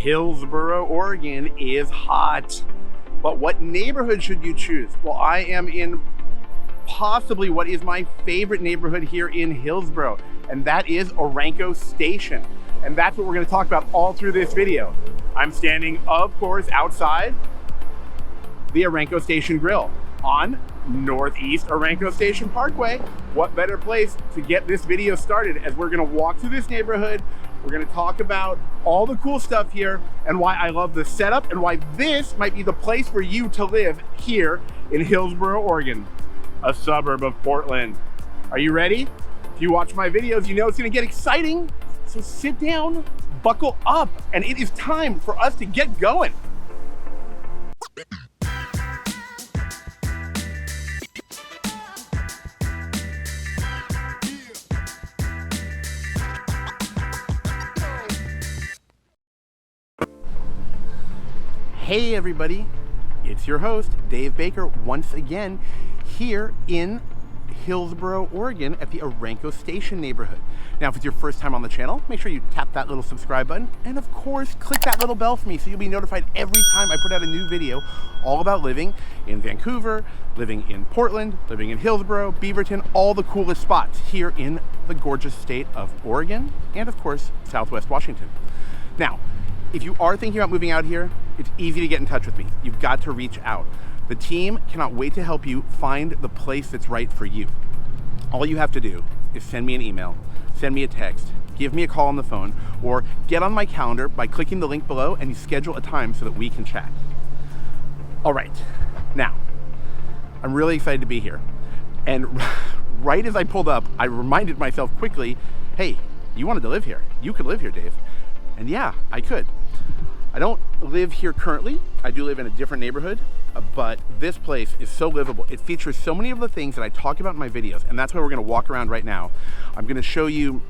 Hillsboro, Oregon is hot. But what neighborhood should you choose? Well, I am in possibly what is my favorite neighborhood here in Hillsboro, and that is Orenco Station. And that's what we're going to talk about all through this video. I'm standing, of course, outside the Orenco Station Grill on Northeast Orenco Station Parkway. What better place to get this video started as we're going to walk through this neighborhood. We're going to talk about all the cool stuff here and why I love the setup and why this might be the place for you to live here in Hillsboro, Oregon, a suburb of Portland. Are you ready? If you watch my videos, you know it's going to get exciting. So sit down, buckle up, and it is time for us to get going. Hey everybody, it's your host, Dave Baker, once again here in Hillsboro, Oregon at the Orenco Station neighborhood. Now, if it's your first time on the channel, make sure you tap that little subscribe button and of course, click that little bell for me so you'll be notified every time I put out a new video all about living in Vancouver, living in Portland, living in Hillsboro, Beaverton, all the coolest spots here in the gorgeous state of Oregon and of course, Southwest Washington. Now, if you are thinking about moving out here, it's easy to get in touch with me. You've got to reach out. The team cannot wait to help you find the place that's right for you. All you have to do is send me an email, send me a text, give me a call on the phone, or get on my calendar by clicking the link below and you schedule a time so that we can chat. All right, now, I'm really excited to be here. And right as I pulled up, I reminded myself quickly, hey, you wanted to live here. You could live here, Dave. And yeah, I could. I don't live here currently. I do live in a different neighborhood, but this place is so livable. It features so many of the things that I talk about in my videos, and that's why we're gonna walk around right now. I'm gonna show you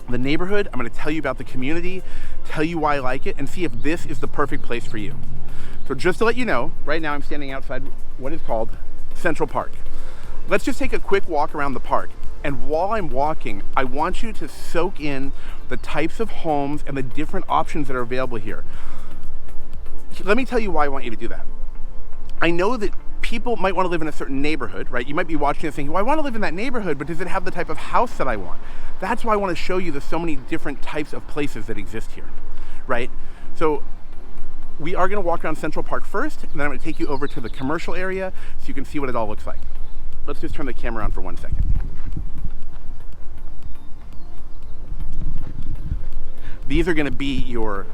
the neighborhood. I'm gonna tell you about the community, tell you why I like it, and see if this is the perfect place for you. So just to let you know, right now I'm standing outside what is called Central Park. Let's just take a quick walk around the park. And while I'm walking, I want you to soak in the types of homes and the different options that are available here. Let me tell you why I want you to do that. I know that people might want to live in a certain neighborhood, right? You might be watching this thinking, well, I want to live in that neighborhood, but does it have the type of house that I want? That's why I want to show you the so many different types of places that exist here, right? So we are going to walk around Central Park first, and then I'm going to take you over to the commercial area so you can see what it all looks like. Let's just turn the camera on for 1 second. These are going to be your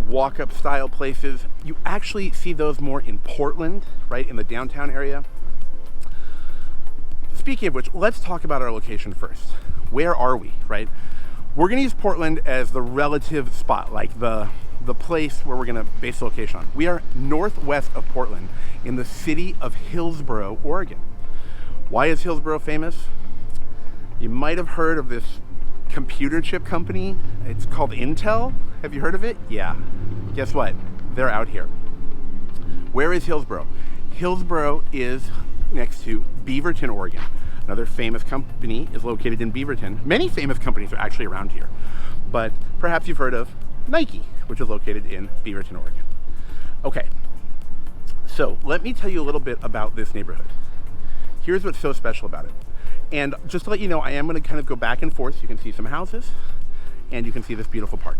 walk-up style places. You actually see those more in Portland, right, in the downtown area. Speaking of which, let's talk about our location first. Where are we, right? We're going to use Portland as the relative spot, like the place where we're going to base the location on. We are northwest of Portland in the city of Hillsboro, Oregon. Why is Hillsboro famous? You might have heard of this computer chip company. It's called Intel. Have you heard of it? Yeah. Guess what? They're out here. Where is Hillsboro? Hillsboro is next to Beaverton, Oregon. Another famous company is located in Beaverton. Many famous companies are actually around here, but perhaps you've heard of Nike, which is located in Beaverton, Oregon. Okay, so let me tell you a little bit about this neighborhood. Here's what's so special about it. And just to let you know, I am going to kind of go back and forth so you can see some houses and you can see this beautiful park.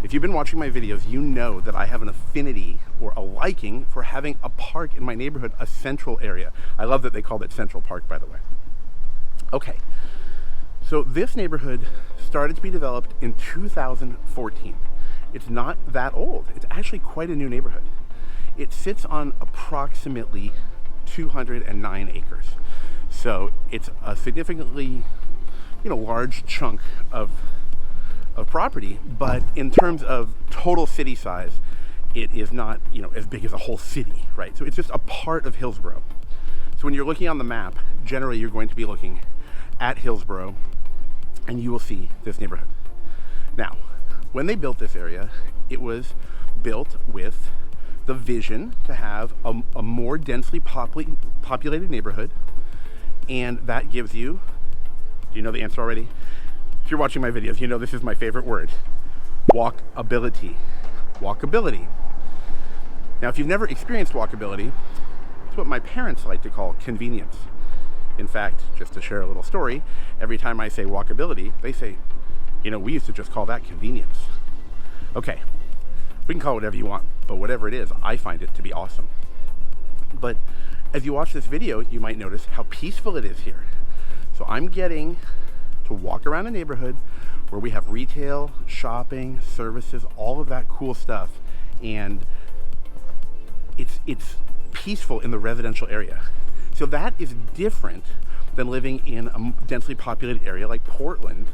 If you've been watching my videos, you know that I have an affinity or a liking for having a park in my neighborhood, a central area. I love that they called it Central Park, by the way. Okay, so this neighborhood started to be developed in 2014. It's not that old. It's actually quite a new neighborhood. It sits on approximately 209 acres. So it's a significantly, large chunk of property, but in terms of total city size, it is not, as big as a whole city, right? So it's just a part of Hillsboro. So when you're looking on the map, generally you're going to be looking at Hillsboro and you will see this neighborhood. Now, when they built this area, it was built with the vision to have a more densely populated neighborhood And that gives you, do you know the answer already? If you're watching my videos, you know this is my favorite word, walkability. Walkability. Now, if you've never experienced walkability, it's what my parents like to call convenience. In fact, just to share a little story, every time I say walkability, they say, you know, we used to just call that convenience. Okay, we can call it whatever you want, but whatever it is, I find it to be awesome. But as you watch this video, you might notice how peaceful it is here. So I'm getting to walk around a neighborhood where we have retail, shopping, services, all of that cool stuff. And it's peaceful in the residential area. So that is different than living in a densely populated area like Portland,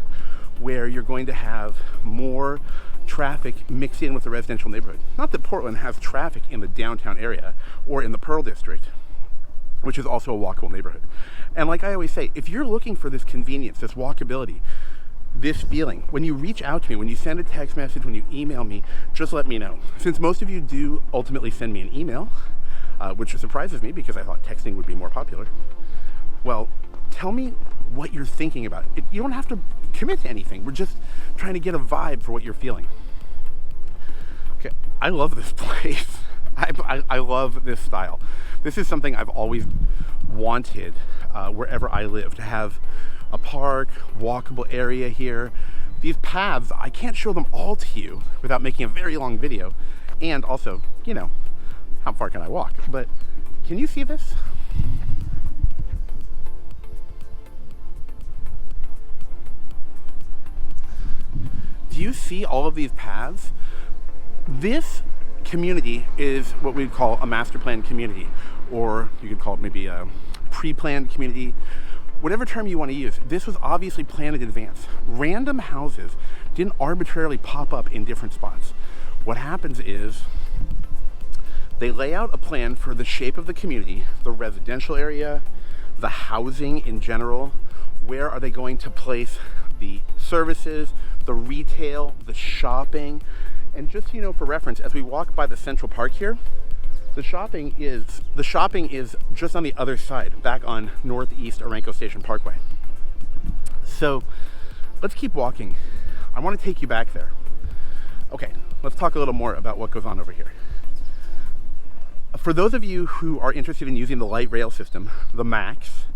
where you're going to have more traffic mixed in with the residential neighborhood. Not that Portland has traffic in the downtown area or in the Pearl District, which is also a walkable neighborhood. And like I always say, if you're looking for this convenience, this walkability, this feeling, when you reach out to me, when you send a text message, when you email me, just let me know. Since most of you do ultimately send me an email, which surprises me because I thought texting would be more popular. Well, tell me what you're thinking about. You don't have to commit to anything. We're just trying to get a vibe for what you're feeling. Okay, I love this place. I love this style. This is something I've always wanted wherever I live, to have a park, walkable area here. These paths, I can't show them all to you without making a very long video. And also, you know, how far can I walk? But can you see this? Do you see all of these paths? This community is what we'd call a master plan community, or you could call it maybe a pre-planned community. Whatever term you want to use, this was obviously planned in advance. Random houses didn't arbitrarily pop up in different spots. What happens is they lay out a plan for the shape of the community, the residential area, the housing in general. Where are they going to place the services, the retail, the shopping? And just so you know, for reference, as we walk by the Central Park here, the shopping is just on the other side, back on Northeast Orenco Station Parkway. So let's keep walking. I want to take you back there. Okay, let's talk a little more about what goes on over here. For those of you who are interested in using the light rail system, the MAX,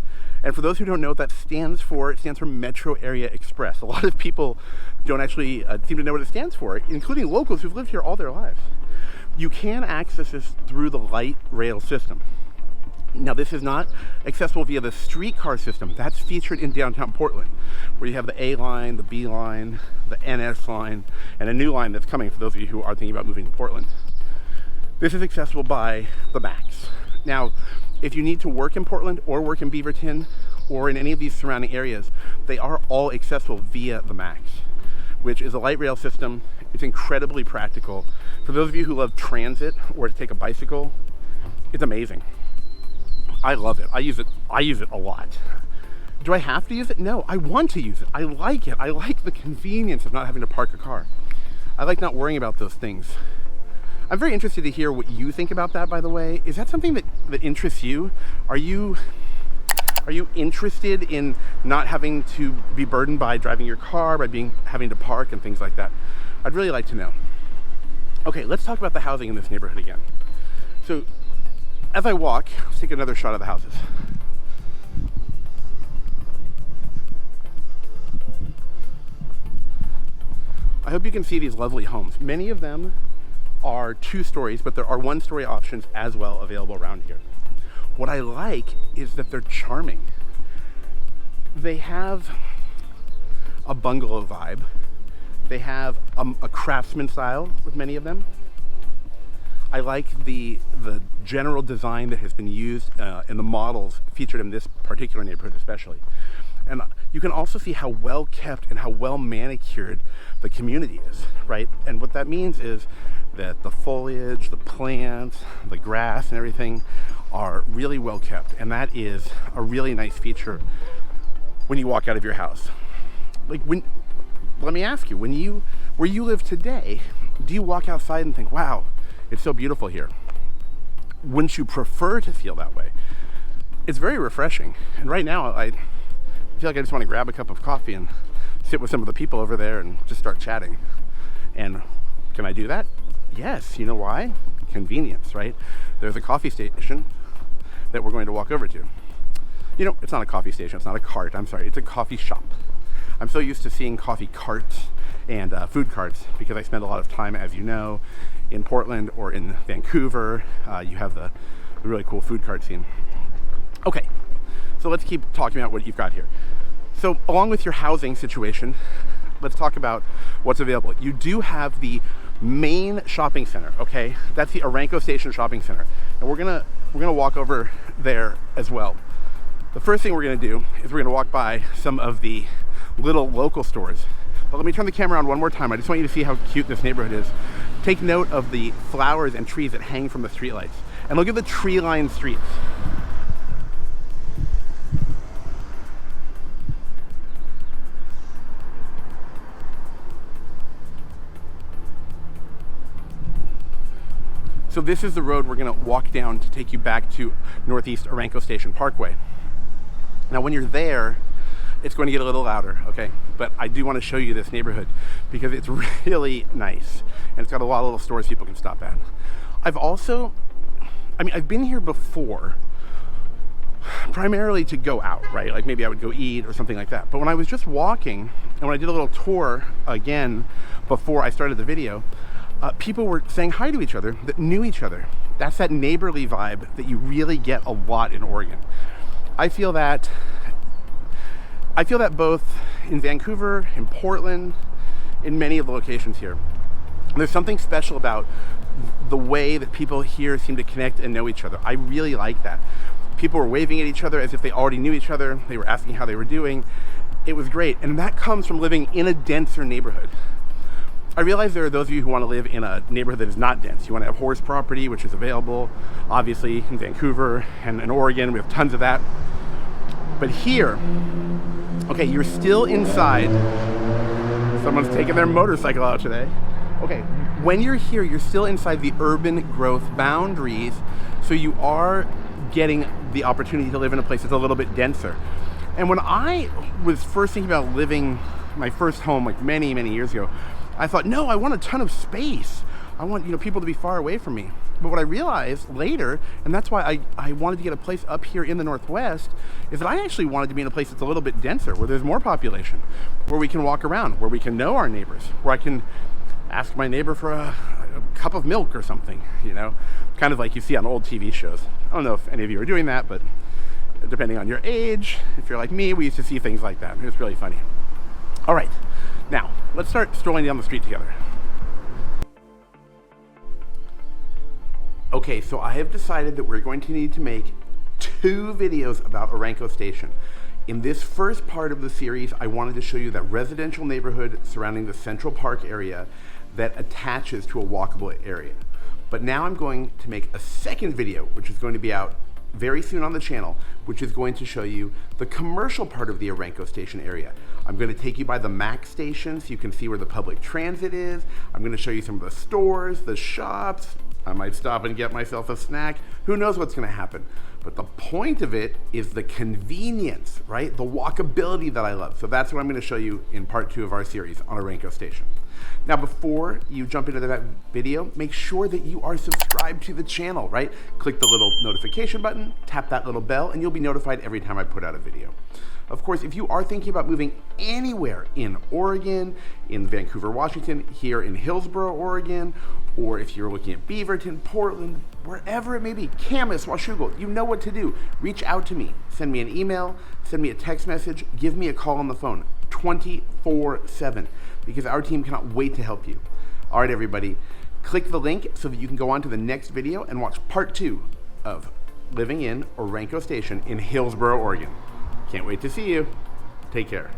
and for those who don't know what that stands for, it stands for Metro Area Express. A lot of people don't actually seem to know what it stands for, including locals who've lived here all their lives. You can access this through the light rail system. Now, this is not accessible via the streetcar system. That's featured in downtown Portland, where you have the A line, the B line, the NS line, and a new line that's coming for those of you who are thinking about moving to Portland. This is accessible by the MAX. Now, if you need to work in Portland or work in Beaverton or in any of these surrounding areas, they are all accessible via the MAX, which is a light rail system. It's incredibly practical. For those of you who love transit or to take a bicycle, it's amazing. I love it. I use it a lot. Do I have to use it? No, I want to use it. I like it. I like the convenience of not having to park a car. I like not worrying about those things. I'm very interested to hear what you think about that, by the way. Is that something that interests you? Are you interested in not having to be burdened by driving your car, by having to park and things like that? I'd really like to know. Okay, let's talk about the housing in this neighborhood again. So as I walk, let's take another shot of the houses. I hope you can see these lovely homes. Many of them are 2 stories, but there are 1-story options as well available around here. What I like is that they're charming. They have a bungalow vibe. They have a craftsman style with many of them. I like the general design that has been used in the models featured in this particular neighborhood especially. And you can also see how well kept and how well manicured the community is, right? And what that means is that the foliage, the plants, the grass and everything are really well kept. And that is a really nice feature when you walk out of your house. Let me ask you, where you live today, do you walk outside and think, wow, it's so beautiful here? Wouldn't you prefer to feel that way? it's very refreshing. And right now I feel like I just want to grab a cup of coffee and sit with some of the people over there and just start chatting. And can I do that? Yes. You know why? Convenience, right? There's a coffee station that we're going to walk over to. You know, it's not a coffee station, it's not a cart, I'm sorry, it's a coffee shop. I'm so used to seeing coffee carts and food carts because I spend a lot of time, as you know, in Portland or in Vancouver. You have the really cool food cart scene. Okay, so let's keep talking about what you've got here. So along with your housing situation, let's talk about what's available. You do have the main shopping center, okay? That's the Orenco Station shopping center. And we're gonna walk over there as well. The first thing we're gonna do is we're gonna walk by some of the little local stores. But let me turn the camera on one more time. I just want you to see how cute this neighborhood is. Take note of the flowers and trees that hang from the streetlights. And look at the tree-lined streets. So this is the road we're gonna walk down to take you back to Northeast Orenco Station Parkway. Now when you're there, it's going to get a little louder, okay? But I do want to show you this neighborhood because it's really nice. And it's got a lot of little stores people can stop at. I've been here before, primarily to go out, right? Like maybe I would go eat or something like that. But when I was just walking, and when I did a little tour again before I started the video, people were saying hi to each other that knew each other. That's that neighborly vibe that you really get a lot in Oregon. I feel that both in Vancouver, in Portland, in many of the locations here. There's something special about the way that people here seem to connect and know each other. I really like that. People were waving at each other as if they already knew each other. They were asking how they were doing. It was great. And that comes from living in a denser neighborhood. I realize there are those of you who want to live in a neighborhood that is not dense. You want to have horse property, which is available, obviously, in Vancouver and in Oregon. We have tons of that. But here, okay, you're still inside. Someone's taking their motorcycle out today. Okay, when you're here, you're still inside the urban growth boundaries, so you are getting the opportunity to live in a place that's a little bit denser. And when I was first thinking about living my first home, like many, many years ago, I thought, no, I want a ton of space. I want, people to be far away from me. But what I realized later, and that's why I wanted to get a place up here in the Northwest, is that I actually wanted to be in a place that's a little bit denser, where there's more population, where we can walk around, where we can know our neighbors, where I can ask my neighbor for a cup of milk or something, kind of like you see on old TV shows. I don't know if any of you are doing that, but depending on your age, if you're like me, we used to see things like that. It was really funny. All right, now let's start strolling down the street together. Okay, so I have decided that we're going to need to make 2 videos about Orenco Station. In this first part of the series, I wanted to show you that residential neighborhood surrounding the Central Park area that attaches to a walkable area. But now I'm going to make a second video, which is going to be out very soon on the channel, which is going to show you the commercial part of the Orenco Station area. I'm going to take you by the MAX station so you can see where the public transit is. I'm going to show you some of the stores, the shops. I might stop and get myself a snack. Who knows what's going to happen? But the point of it is the convenience, right? The walkability that I love. So that's what I'm going to show you in part 2 of our series on Orenco Station. Now, before you jump into that video, make sure that you are subscribed to the channel, right? Click the little notification button, tap that little bell, and you'll be notified every time I put out a video. Of course, if you are thinking about moving anywhere in Oregon, in Vancouver, Washington, here in Hillsboro, Oregon, or if you're looking at Beaverton, Portland, wherever it may be, Camas, Washougal, you know what to do. Reach out to me. Send me an email, send me a text message, give me a call on the phone 24/7 because our team cannot wait to help you. All right, everybody, click the link so that you can go on to the next video and watch part 2 of living in Orenco Station in Hillsboro, Oregon. Can't wait to see you. Take care.